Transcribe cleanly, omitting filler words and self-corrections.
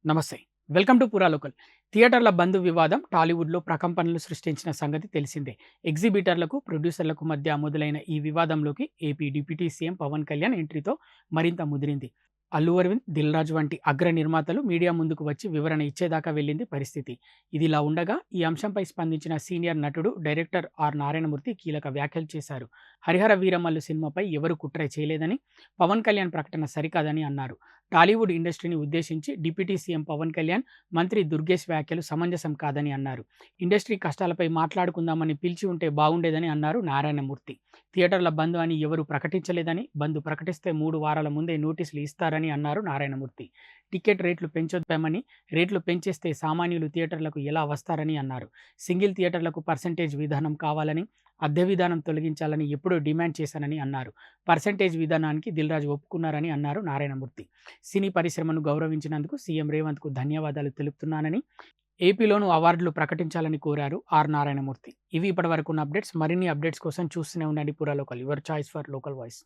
నమస్తే. Welcome to పురా local. థియేటర్ల బంద్ వివాదం టాలీవుడ్‌లో ప్రకంపనలు సృష్టించిన సంగతి తెలిసిందే. ఎగ్జిబిటర్లకు, ప్రొడ్యూసర్లకు మధ్య మొదలైన ఈ వివాదంలోకి AP deputy CM Pawan Kalyan ఎంట్రీతో మరింత ముదిరింది. అల్లు అరవింద్, దిల్ రాజు వంటి అగ్ర నిర్మాతలు మీడియా ముందుకు వచ్చి వివరణ ఇచ్చేదాకా వెళ్ళింది పరిస్థితి. ఇదిలా ఉండగా ఈ అంశంపై స్పందించిన సీనియర్ నటుడు, డైరెక్టర్ ఆర్ నారాయణమూర్తి కీలక వ్యాఖ్యలు చేశారు. 'హరిహర వీరమల్లు' సినిమాపై ఎవరు కుట్ర చేయలేదని, పవన్ కళ్యాణ్ ప్రకటన సరికాదని అన్నారు. టాలీవుడ్ ఇండస్ట్రీని ఉద్దేశించి డిప్యూటీ సీఎం పవన్ కళ్యాణ్, మంత్రి దుర్గేష్ వ్యాఖ్యలు సమంజసం కాదని అన్నారు. ఇండస్ట్రీ కష్టాలపై మాట్లాడుకుందామని పిలిచి ఉంటే బాగుండేదని అన్నారు నారాయణమూర్తి. థియేటర్ల బంద్ అని ఎవరూ ప్రకటించలేదని, బంద్ ప్రకటిస్తే 3 వారాల ముందే నోటీసులు ఇస్తారని అన్నారు నారాయణమూర్తి. టికెట్ రేట్లు పెంచొద్దామని, రేట్లు పెంచేస్తే సామాన్యులు థియేటర్లకు ఎలా వస్తారని అన్నారు. సింగిల్ థియేటర్లకు పర్సెంటేజ్ విధానం కావాలని, అద్దె విధానం తొలగించాలని ఎప్పుడూ డిమాండ్ చేశానని అన్నారు. పర్సెంటేజ్ విధానానికి దిల్ రాజు ఒప్పుకున్నారని అన్నారు నారాయణమూర్తి. సినీ పరిశ్రమను గౌరవించినందుకు సీఎం రేవంత్‌కు ధన్యవాదాలు తెలుపుతున్నానని, ఏపీలోనూ అవార్డులు ప్రకటించాలని కోరారు ఆర్ నారాయణమూర్తి. ఇవి ఇప్పటివరకు ఉన్న అప్డేట్స్. మరిన్ని అప్డేట్స్ కోసం చూస్తూనే ఉండండి పురా local. Your choice for local voice.